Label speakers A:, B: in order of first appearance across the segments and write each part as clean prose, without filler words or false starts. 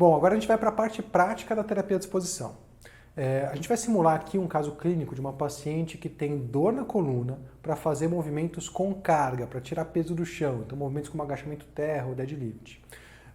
A: Bom, agora a gente vai para a parte prática da terapia de exposição. A gente vai simular aqui um caso clínico de uma paciente que tem dor na coluna para fazer movimentos com carga, para tirar peso do chão, então movimentos como agachamento terra ou deadlift.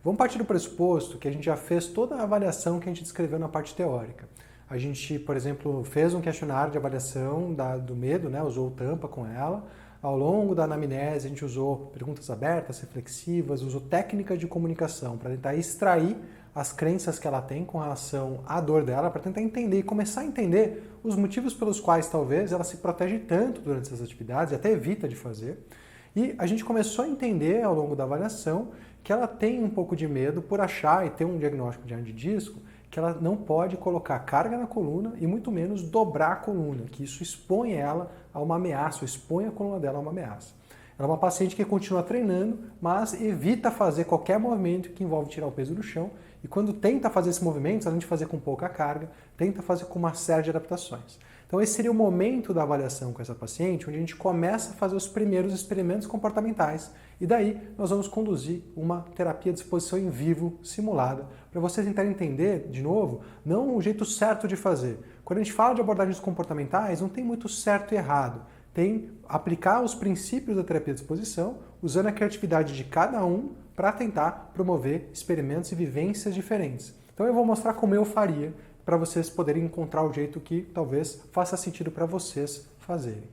A: Vamos partir do pressuposto que a gente já fez toda a avaliação que a gente descreveu na parte teórica. A gente, por exemplo, fez um questionário de avaliação do medo, né? Usou o tampa com ela. Ao longo da anamnese, a gente usou perguntas abertas, reflexivas, usou técnicas de comunicação para tentar extrair as crenças que ela tem com relação à dor dela, para tentar entender e começar a entender os motivos pelos quais talvez ela se protege tanto durante essas atividades e até evita de fazer. E a gente começou a entender ao longo da avaliação que ela tem um pouco de medo por achar e ter um diagnóstico de hernia de disco, que ela não pode colocar carga na coluna e muito menos dobrar a coluna, que isso expõe ela a uma ameaça, ou expõe a coluna dela a uma ameaça. Ela é uma paciente que continua treinando, mas evita fazer qualquer movimento que envolve tirar o peso do chão e quando tenta fazer esses movimentos, além de fazer com pouca carga, tenta fazer com uma série de adaptações. Então esse seria o momento da avaliação com essa paciente, onde a gente começa a fazer os primeiros experimentos comportamentais e daí nós vamos conduzir uma terapia de exposição em vivo simulada para vocês tentarem entender, de novo, não o jeito certo de fazer. Quando a gente fala de abordagens comportamentais, não tem muito certo e errado. Tem aplicar os princípios da terapia de exposição, usando a criatividade de cada um para tentar promover experimentos e vivências diferentes. Então eu vou mostrar como eu faria para vocês poderem encontrar o jeito que talvez faça sentido para vocês fazerem.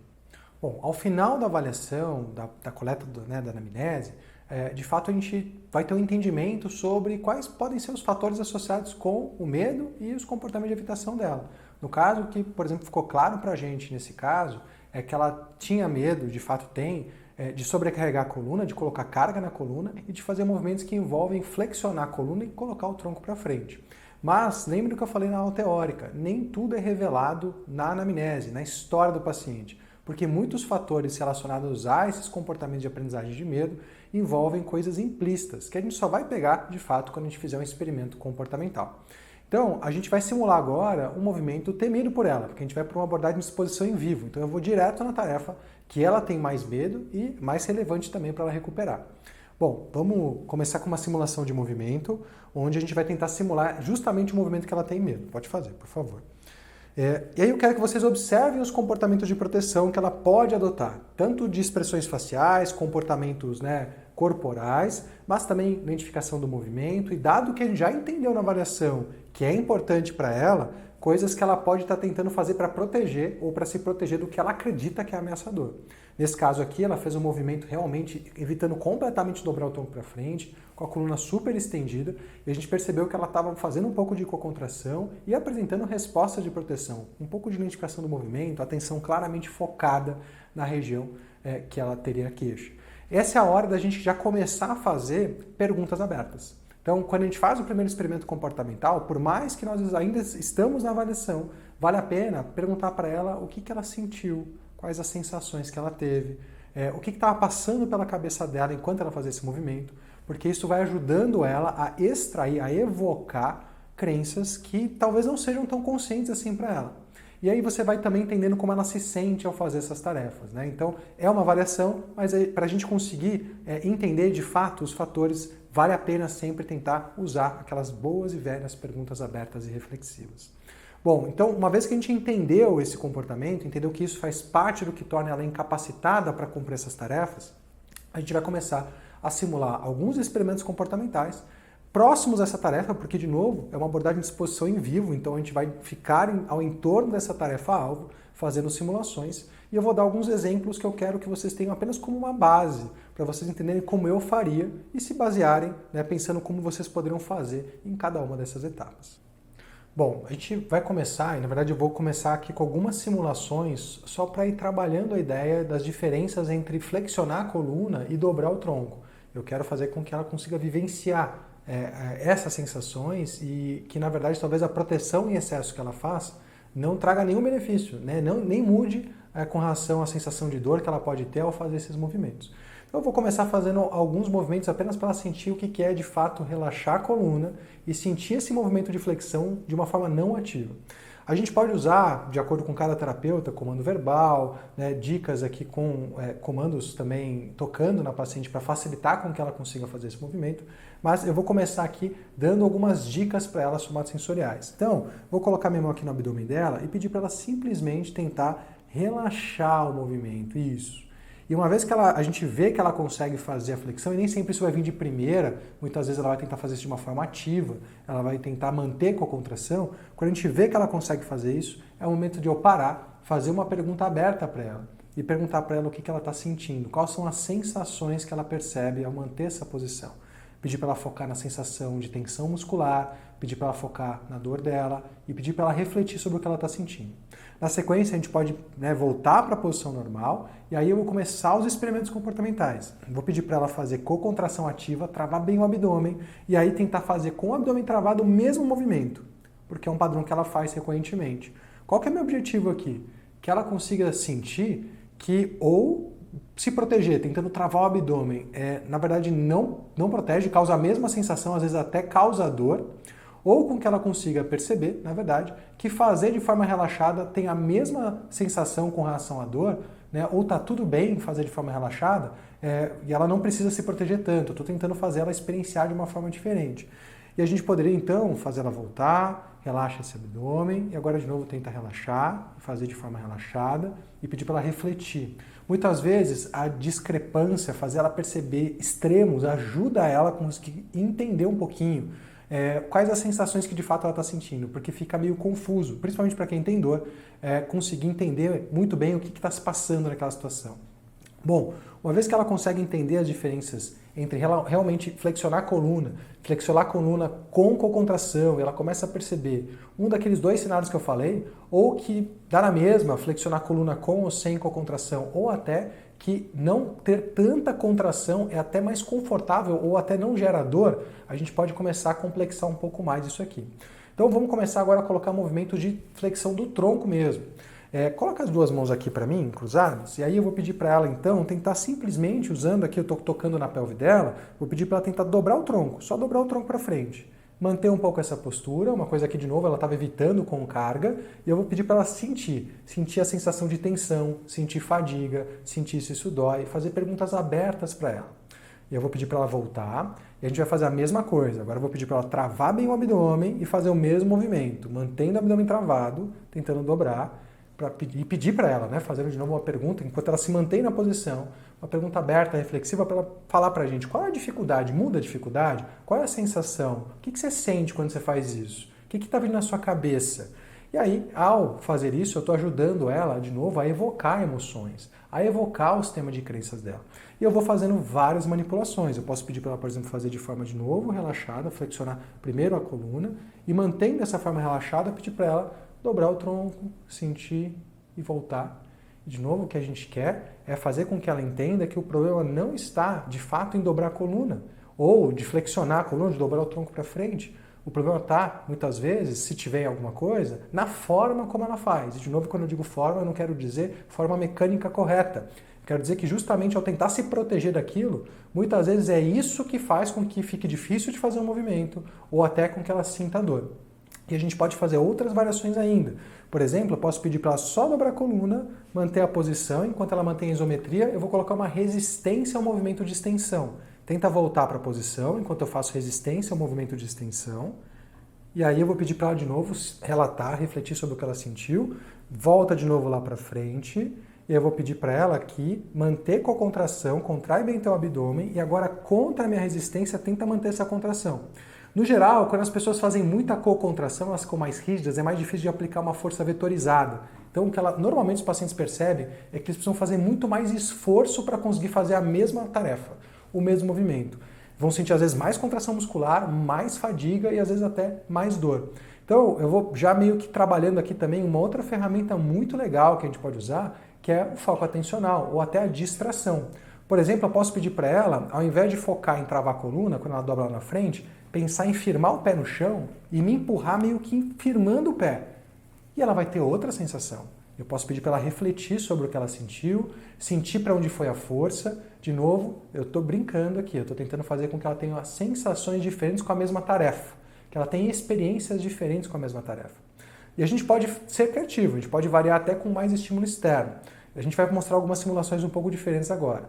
A: Bom, ao final da avaliação, da coleta da anamnese, de fato a gente vai ter um entendimento sobre quais podem ser os fatores associados com o medo e os comportamentos de evitação dela. No caso, o que, por exemplo, ficou claro para a gente nesse caso é que ela tinha medo, de fato tem, de sobrecarregar a coluna, de colocar carga na coluna e de fazer movimentos que envolvem flexionar a coluna e colocar o tronco para frente. Mas, lembre do que eu falei na aula teórica, nem tudo é revelado na anamnese, na história do paciente, porque muitos fatores relacionados a esses comportamentos de aprendizagem de medo envolvem coisas implícitas, que a gente só vai pegar, de fato, quando a gente fizer um experimento comportamental. Então, a gente vai simular agora um movimento temido por ela, porque a gente vai para uma abordagem de exposição em vivo. Então, eu vou direto na tarefa que ela tem mais medo e mais relevante também para ela recuperar. Bom, vamos começar com uma simulação de movimento, onde a gente vai tentar simular justamente o movimento que ela tem medo. Pode fazer, por favor. E aí eu quero que vocês observem os comportamentos de proteção que ela pode adotar, tanto de expressões faciais, comportamentos corporais, mas também identificação do movimento, e dado que a gente já entendeu na avaliação que é importante para ela, coisas que ela pode estar tentando fazer para proteger ou para se proteger do que ela acredita que é ameaçador. Nesse caso aqui, ela fez um movimento realmente evitando completamente dobrar o tronco para frente, com a coluna super estendida, e a gente percebeu que ela estava fazendo um pouco de hipocontração e apresentando respostas de proteção, um pouco de identificação do movimento, atenção claramente focada na região que ela teria queixa. Essa é a hora da gente já começar a fazer perguntas abertas. Então, quando a gente faz o primeiro experimento comportamental, por mais que nós ainda estamos na avaliação, vale a pena perguntar para ela o que ela sentiu, quais as sensações que ela teve, o que estava passando pela cabeça dela enquanto ela fazia esse movimento, porque isso vai ajudando ela a extrair, a evocar crenças que talvez não sejam tão conscientes assim para ela. E aí você vai também entendendo como ela se sente ao fazer essas tarefas, né? Então, é uma avaliação, mas para a gente conseguir entender de fato os fatores, vale a pena sempre tentar usar aquelas boas e velhas perguntas abertas e reflexivas. Bom, então, uma vez que a gente entendeu esse comportamento, entendeu que isso faz parte do que torna ela incapacitada para cumprir essas tarefas, a gente vai começar a simular alguns experimentos comportamentais próximos a essa tarefa, porque, de novo, é uma abordagem de exposição em vivo, então a gente vai ficar ao entorno dessa tarefa-alvo, fazendo simulações, e eu vou dar alguns exemplos que eu quero que vocês tenham apenas como uma base, para vocês entenderem como eu faria e se basearem, pensando como vocês poderiam fazer em cada uma dessas etapas. Bom, a gente vai começar, e na verdade eu vou começar aqui com algumas simulações só para ir trabalhando a ideia das diferenças entre flexionar a coluna e dobrar o tronco. Eu quero fazer com que ela consiga vivenciar essas sensações e que, na verdade, talvez a proteção em excesso que ela faz não traga nenhum benefício, nem mude com relação à sensação de dor que ela pode ter ao fazer esses movimentos. Então eu vou começar fazendo alguns movimentos apenas para ela sentir o que é de fato relaxar a coluna e sentir esse movimento de flexão de uma forma não ativa. A gente pode usar, de acordo com cada terapeuta, comando verbal, né, dicas aqui com comandos também tocando na paciente para facilitar com que ela consiga fazer esse movimento, mas eu vou começar aqui dando algumas dicas para ela somatosensoriais. Então, vou colocar minha mão aqui no abdômen dela e pedir para ela simplesmente tentar relaxar o movimento, isso. E uma vez que a gente vê que ela consegue fazer a flexão, e nem sempre isso vai vir de primeira, muitas vezes ela vai tentar fazer isso de uma forma ativa, ela vai tentar manter com a contração, quando a gente vê que ela consegue fazer isso, é o momento de eu parar, fazer uma pergunta aberta para ela e perguntar para ela o que ela está sentindo, quais são as sensações que ela percebe ao manter essa posição. Pedir para ela focar na sensação de tensão muscular, pedir para ela focar na dor dela e pedir para ela refletir sobre o que ela está sentindo. Na sequência, a gente pode voltar para a posição normal e aí eu vou começar os experimentos comportamentais. Vou pedir para ela fazer cocontração ativa, travar bem o abdômen e aí tentar fazer com o abdômen travado o mesmo movimento, porque é um padrão que ela faz recorrentemente. Qual que é o meu objetivo aqui? Que ela consiga sentir que ou se proteger, tentando travar o abdômen, na verdade não protege, causa a mesma sensação, às vezes até causa dor, ou com que ela consiga perceber, na verdade, que fazer de forma relaxada tem a mesma sensação com relação à dor, né? Ou tá tudo bem fazer de forma relaxada e ela não precisa se proteger tanto, eu estou tentando fazer ela experienciar de uma forma diferente. E a gente poderia então fazer ela voltar, relaxa esse abdômen e agora de novo tenta relaxar, fazer de forma relaxada e pedir para ela refletir. Muitas vezes a discrepância, fazer ela perceber extremos, ajuda ela a conseguir entender um pouquinho quais as sensações que de fato ela está sentindo, porque fica meio confuso, principalmente para quem tem dor, conseguir entender muito bem o que está se passando naquela situação. Bom, uma vez que ela consegue entender as diferenças entre realmente flexionar a coluna com cocontração, e ela começa a perceber um daqueles dois cenários que eu falei, ou que dá na mesma flexionar a coluna com ou sem cocontração, ou até que não ter tanta contração é até mais confortável ou até não gera dor, a gente pode começar a complexar um pouco mais isso aqui. Então vamos começar agora a colocar movimento de flexão do tronco mesmo. Coloca as duas mãos aqui para mim, cruzadas, e aí eu vou pedir para ela então tentar simplesmente, usando aqui, eu estou tocando na pelve dela, vou pedir para ela tentar dobrar o tronco, só dobrar o tronco para frente. Manter um pouco essa postura, uma coisa aqui de novo, ela estava evitando com carga, e eu vou pedir para ela sentir a sensação de tensão, sentir fadiga, sentir se isso dói, fazer perguntas abertas para ela. E eu vou pedir para ela voltar, e a gente vai fazer a mesma coisa. Agora eu vou pedir para ela travar bem o abdômen e fazer o mesmo movimento, mantendo o abdômen travado, tentando dobrar, e pedir para ela, fazendo de novo uma pergunta, enquanto ela se mantém na posição, uma pergunta aberta, reflexiva, para ela falar para a gente qual é a dificuldade, muda a dificuldade, qual é a sensação, o que você sente quando você faz isso, o que está vindo na sua cabeça. E aí, ao fazer isso, eu estou ajudando ela, de novo, a evocar emoções, a evocar o sistema de crenças dela. E eu vou fazendo várias manipulações. Eu posso pedir para ela, por exemplo, fazer de forma de novo relaxada, flexionar primeiro a coluna, e mantendo essa forma relaxada, pedir para ela dobrar o tronco, sentir e voltar. E de novo, o que a gente quer é fazer com que ela entenda que o problema não está, de fato, em dobrar a coluna, ou de flexionar a coluna, de dobrar o tronco para frente. O problema está, muitas vezes, se tiver alguma coisa, na forma como ela faz. E de novo, quando eu digo forma, eu não quero dizer forma mecânica correta. Eu quero dizer que justamente ao tentar se proteger daquilo, muitas vezes é isso que faz com que fique difícil de fazer um movimento, ou até com que ela sinta dor. E a gente pode fazer outras variações ainda. Por exemplo, eu posso pedir para ela só dobrar a coluna, manter a posição, enquanto ela mantém a isometria, eu vou colocar uma resistência ao movimento de extensão. Tenta voltar para a posição, enquanto eu faço resistência ao movimento de extensão. E aí eu vou pedir para ela de novo relatar, refletir sobre o que ela sentiu, volta de novo lá para frente, e eu vou pedir para ela aqui manter com a contração, contrai bem teu abdômen, e agora contra a minha resistência, tenta manter essa contração. No geral, quando as pessoas fazem muita cocontração, elas ficam mais rígidas, é mais difícil de aplicar uma força vetorizada. Então, o que normalmente os pacientes percebem é que eles precisam fazer muito mais esforço para conseguir fazer a mesma tarefa, o mesmo movimento. Vão sentir, às vezes, mais contração muscular, mais fadiga e, às vezes, até mais dor. Então, eu vou já meio que trabalhando aqui também uma outra ferramenta muito legal que a gente pode usar, que é o foco atencional, ou até a distração. Por exemplo, eu posso pedir para ela, ao invés de focar em travar a coluna, quando ela dobra lá na frente, pensar em firmar o pé no chão e me empurrar meio que firmando o pé. E ela vai ter outra sensação. Eu posso pedir para ela refletir sobre o que ela sentiu, sentir para onde foi a força. De novo, eu estou brincando aqui, eu estou tentando fazer com que ela tenha sensações diferentes com a mesma tarefa, que ela tenha experiências diferentes com a mesma tarefa. E a gente pode ser criativo, a gente pode variar até com mais estímulo externo. A gente vai mostrar algumas simulações um pouco diferentes agora.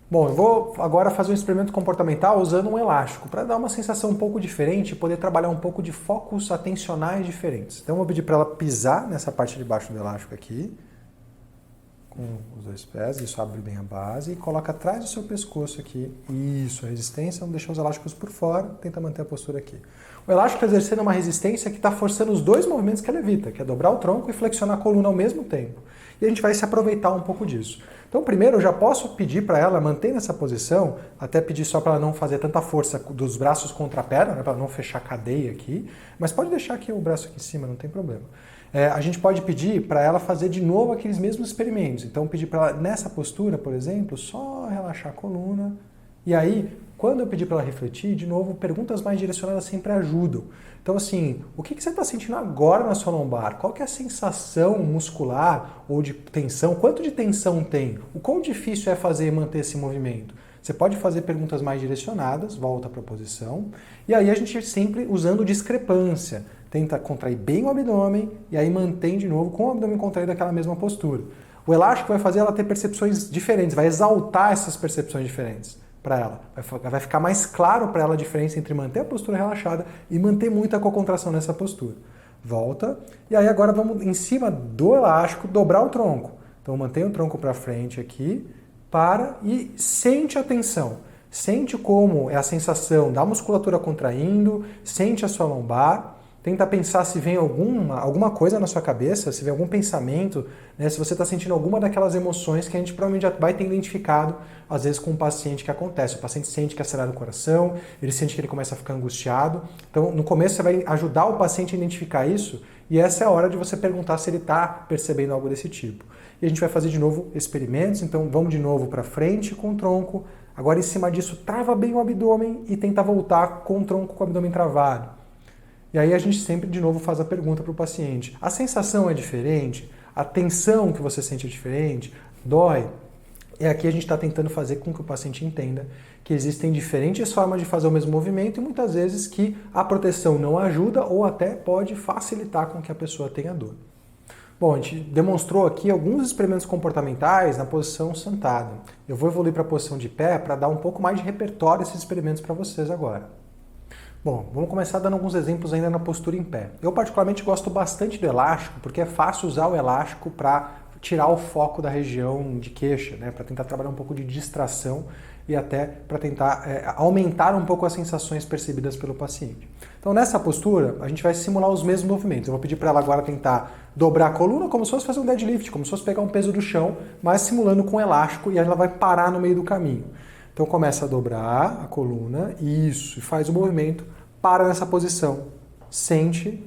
A: Bom, eu vou agora fazer um experimento comportamental usando um elástico, para dar uma sensação um pouco diferente e poder trabalhar um pouco de focos atencionais diferentes. Então eu vou pedir para ela pisar nessa parte de baixo do elástico aqui, com os 2 pés, isso abre bem a base, e coloca atrás do seu pescoço aqui. Isso, a resistência, não deixa os elásticos por fora, tenta manter a postura aqui. O elástico está exercendo uma resistência que está forçando os 2 movimentos que ela evita, que é dobrar o tronco e flexionar a coluna ao mesmo tempo. E a gente vai se aproveitar um pouco disso. Então, primeiro, eu já posso pedir para ela manter nessa posição, até pedir só para ela não fazer tanta força dos braços contra a perna, né, para não fechar a cadeia aqui, mas pode deixar aqui o braço aqui em cima, não tem problema. A gente pode pedir para ela fazer de novo aqueles mesmos experimentos. Então, pedir para ela, nessa postura, por exemplo, só relaxar a coluna. E aí, quando eu pedir para ela refletir, de novo, perguntas mais direcionadas sempre ajudam. Então, assim, o que você está sentindo agora na sua lombar? Qual que é a sensação muscular ou de tensão? Quanto de tensão tem? O quão difícil é fazer e manter esse movimento? Você pode fazer perguntas mais direcionadas, volta para a posição, e aí a gente sempre usando discrepância. Tenta contrair bem o abdômen e aí mantém de novo com o abdômen contraído aquela mesma postura. O elástico vai fazer ela ter percepções diferentes, vai exaltar essas percepções diferentes para ela. Vai ficar mais claro para ela a diferença entre manter a postura relaxada e manter muita cocontração nessa postura. Volta, e aí agora vamos em cima do elástico dobrar o tronco. Então mantém o tronco para frente aqui, para e sente a tensão. Sente como é a sensação da musculatura contraindo, sente a sua lombar. Tenta pensar se vem alguma coisa na sua cabeça, se vem algum pensamento, né? Se você está sentindo alguma daquelas emoções que a gente provavelmente já vai ter identificado, às vezes, com o paciente que acontece. O paciente sente que acelera o coração, ele sente que ele começa a ficar angustiado. Então, no começo, você vai ajudar o paciente a identificar isso, e essa é a hora de você perguntar se ele está percebendo algo desse tipo. E a gente vai fazer de novo experimentos, então vamos de novo para frente com o tronco. Agora, em cima disso, trava bem o abdômen e tenta voltar com o tronco com o abdômen travado. E aí a gente sempre, de novo, faz a pergunta para o paciente. A sensação é diferente? A tensão que você sente é diferente? Dói? E aqui a gente está tentando fazer com que o paciente entenda que existem diferentes formas de fazer o mesmo movimento e muitas vezes que a proteção não ajuda ou até pode facilitar com que a pessoa tenha dor. Bom, a gente demonstrou aqui alguns experimentos comportamentais na posição sentada. Eu vou evoluir para a posição de pé para dar um pouco mais de repertório a esses experimentos para vocês agora. Bom, vamos começar dando alguns exemplos ainda na postura em pé. Eu particularmente gosto bastante do elástico, porque é fácil usar o elástico para tirar o foco da região de queixa, né? Para tentar trabalhar um pouco de distração e até para tentar aumentar um pouco as sensações percebidas pelo paciente. Então nessa postura, a gente vai simular os mesmos movimentos. Eu vou pedir para ela agora tentar dobrar a coluna como se fosse fazer um deadlift, como se fosse pegar um peso do chão, mas simulando com elástico e ela vai parar no meio do caminho. Então começa a dobrar a coluna, isso, e faz o movimento, para nessa posição, sente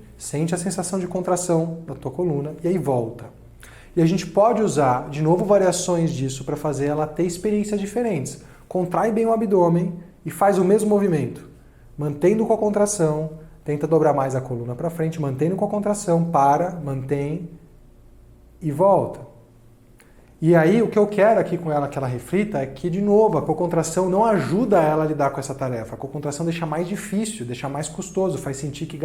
A: a sensação de contração da tua coluna e aí volta. E a gente pode usar, de novo, variações disso para fazer ela ter experiências diferentes. Contrai bem o abdômen e faz o mesmo movimento, mantendo com a contração, tenta dobrar mais a coluna para frente, mantendo com a contração, para, mantém e volta. E aí, o que eu quero aqui com ela, que ela reflita, é que, de novo, a cocontração não ajuda ela a lidar com essa tarefa. A cocontração deixa mais difícil, deixa mais custoso, faz sentir que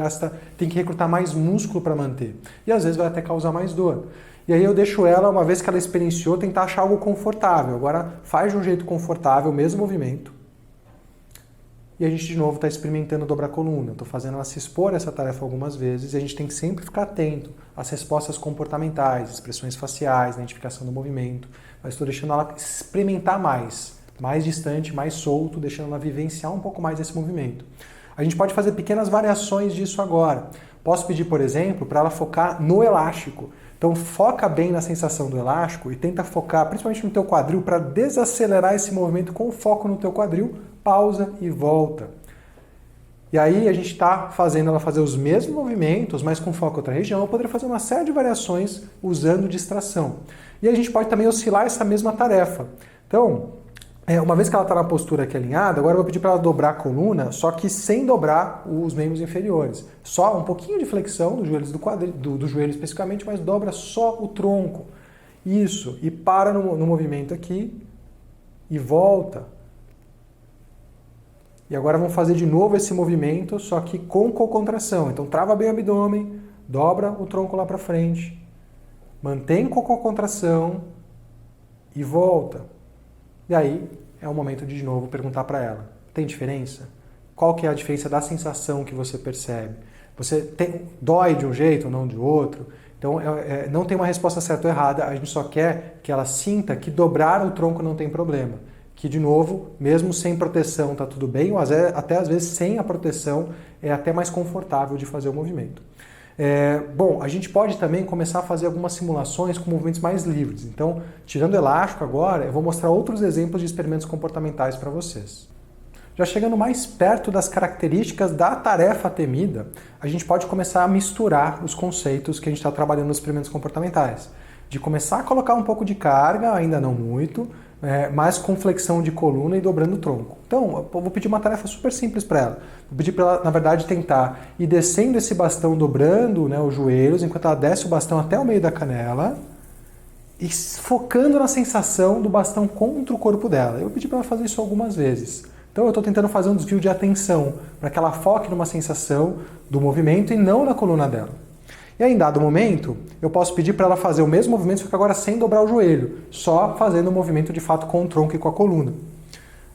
A: tem que recrutar mais músculo para manter. E às vezes vai até causar mais dor. E aí eu deixo ela, uma vez que ela experienciou, tentar achar algo confortável. Agora faz de um jeito confortável, o mesmo movimento. E a gente, de novo, está experimentando dobrar a coluna. Estou fazendo ela se expor a essa tarefa algumas vezes e a gente tem que sempre ficar atento às respostas comportamentais, expressões faciais, identificação do movimento. Mas estou deixando ela experimentar mais distante, mais solto, deixando ela vivenciar um pouco mais esse movimento. A gente pode fazer pequenas variações disso agora. Posso pedir, por exemplo, para ela focar no elástico. Então foca bem na sensação do elástico e tenta focar principalmente no teu quadril para desacelerar esse movimento com foco no teu quadril, pausa e volta. E aí a gente está fazendo ela fazer os mesmos movimentos, mas com foco em outra região. Eu poderia fazer uma série de variações usando distração. E a gente pode também oscilar essa mesma tarefa. Então, uma vez que ela está na postura aqui alinhada, agora eu vou pedir para ela dobrar a coluna, só que sem dobrar os membros inferiores. Só um pouquinho de flexão dos joelhos do joelho especificamente, mas dobra só o tronco. Isso, e para no movimento aqui e volta. E agora vamos fazer de novo esse movimento, só que com contração. Então trava bem o abdômen, dobra o tronco lá para frente, mantém com a contração e volta. E aí é o momento de novo perguntar para ela, tem diferença? Qual que é a diferença da sensação que você percebe? Dói de um jeito ou não de outro? Então não tem uma resposta certa ou errada, a gente só quer que ela sinta que dobrar o tronco não tem problema. Que, de novo, mesmo sem proteção está tudo bem, ou até às vezes sem a proteção é até mais confortável de fazer o movimento. Bom, a gente pode também começar a fazer algumas simulações com movimentos mais livres. Então, tirando o elástico agora, eu vou mostrar outros exemplos de experimentos comportamentais para vocês. Já chegando mais perto das características da tarefa temida, a gente pode começar a misturar os conceitos que a gente está trabalhando nos experimentos comportamentais. De começar a colocar um pouco de carga, ainda não muito, mas com flexão de coluna e dobrando o tronco. Então, eu vou pedir uma tarefa super simples para ela. Vou pedir para ela, na verdade, tentar ir descendo esse bastão, dobrando, né, os joelhos, enquanto ela desce o bastão até o meio da canela e focando na sensação do bastão contra o corpo dela. Eu vou pedir para ela fazer isso algumas vezes. Então eu estou tentando fazer um desvio de atenção para que ela foque numa sensação do movimento e não na coluna dela. E aí, em dado momento, eu posso pedir para ela fazer o mesmo movimento, só que agora sem dobrar o joelho, só fazendo o movimento de fato com o tronco e com a coluna.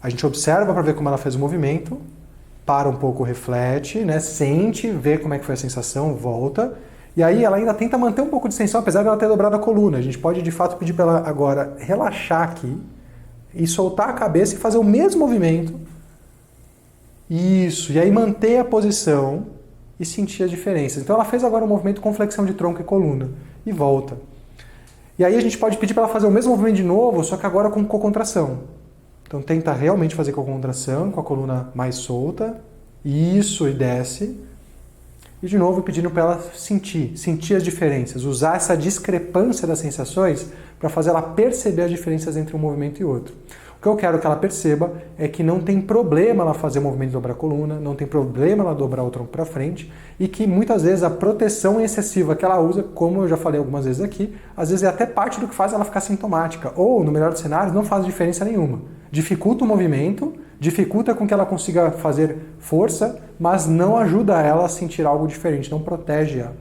A: A gente observa para ver como ela fez o movimento, para um pouco, reflete, né, sente, vê como é que foi a sensação, volta. E aí ela ainda tenta manter um pouco de tensão, apesar de ela ter dobrado a coluna. A gente pode de fato pedir para ela agora relaxar aqui e soltar a cabeça e fazer o mesmo movimento. Isso, e aí manter a posição e sentir as diferenças. Então ela fez agora um movimento com flexão de tronco e coluna e volta. E aí a gente pode pedir para ela fazer o mesmo movimento de novo, só que agora com cocontração. Então tenta realmente fazer cocontração, com a coluna mais solta. Isso, e desce. E de novo pedindo para ela sentir as diferenças, usar essa discrepância das sensações para fazer ela perceber as diferenças entre um movimento e outro. O que eu quero que ela perceba é que não tem problema ela fazer o movimento de dobrar a coluna, não tem problema ela dobrar o tronco para frente e que muitas vezes a proteção excessiva que ela usa, como eu já falei algumas vezes aqui, às vezes é até parte do que faz ela ficar sintomática ou, no melhor dos cenários, não faz diferença nenhuma. Dificulta o movimento, dificulta com que ela consiga fazer força, mas não ajuda ela a sentir algo diferente, não protege ela.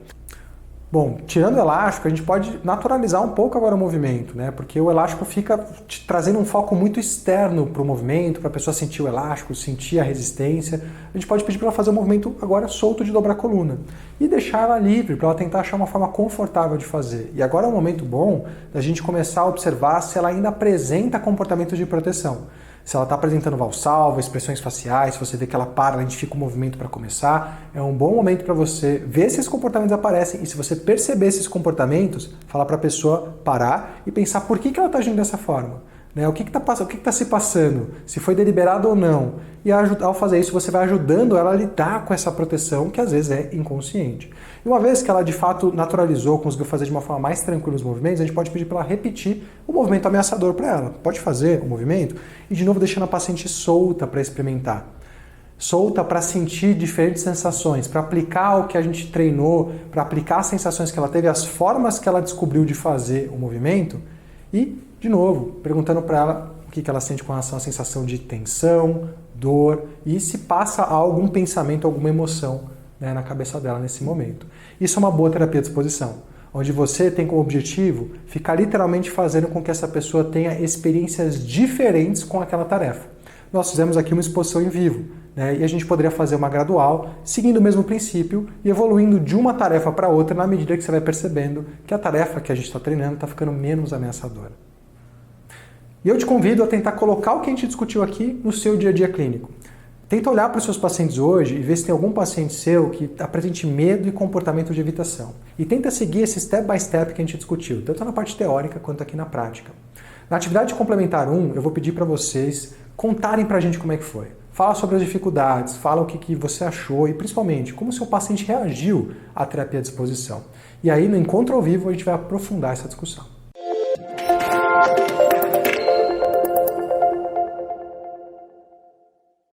A: Bom, tirando o elástico, a gente pode naturalizar um pouco agora o movimento, né? Porque o elástico fica trazendo um foco muito externo para o movimento, para a pessoa sentir o elástico, sentir a resistência. A gente pode pedir para ela fazer um movimento agora solto de dobrar a coluna e deixar ela livre, para ela tentar achar uma forma confortável de fazer. E agora é um momento bom da gente começar a observar se ela ainda apresenta comportamentos de proteção. Se ela está apresentando valsalva, expressões faciais, se você vê que ela para, ela identifica o movimento para começar, é um bom momento para você ver se esses comportamentos aparecem e se você perceber esses comportamentos, falar para a pessoa parar e pensar por que ela está agindo dessa forma. Né? O que está se passando, se foi deliberado ou não. E ao fazer isso, você vai ajudando ela a lidar com essa proteção que às vezes é inconsciente. E uma vez que ela de fato naturalizou, conseguiu fazer de uma forma mais tranquila os movimentos, a gente pode pedir para ela repetir o movimento ameaçador para ela. Pode fazer o movimento e de novo deixando a paciente solta para experimentar. Solta para sentir diferentes sensações, para aplicar o que a gente treinou, para aplicar as sensações que ela teve, as formas que ela descobriu de fazer o movimento e, de novo, perguntando para ela o que ela sente com relação à sensação de tensão, dor e se passa algum pensamento, alguma emoção, né, na cabeça dela nesse momento. Isso é uma boa terapia de exposição, onde você tem como objetivo ficar literalmente fazendo com que essa pessoa tenha experiências diferentes com aquela tarefa. Nós fizemos aqui uma exposição em vivo, né, e a gente poderia fazer uma gradual, seguindo o mesmo princípio e evoluindo de uma tarefa para outra na medida que você vai percebendo que a tarefa que a gente está treinando está ficando menos ameaçadora. E eu te convido a tentar colocar o que a gente discutiu aqui no seu dia a dia clínico. Tenta olhar para os seus pacientes hoje e ver se tem algum paciente seu que apresente medo e comportamento de evitação. E tenta seguir esse step by step que a gente discutiu, tanto na parte teórica quanto aqui na prática. Na atividade complementar 1, eu vou pedir para vocês contarem para a gente como é que foi. Fala sobre as dificuldades, fala o que você achou e principalmente como o seu paciente reagiu à terapia de exposição. E aí no encontro ao vivo a gente vai aprofundar essa discussão.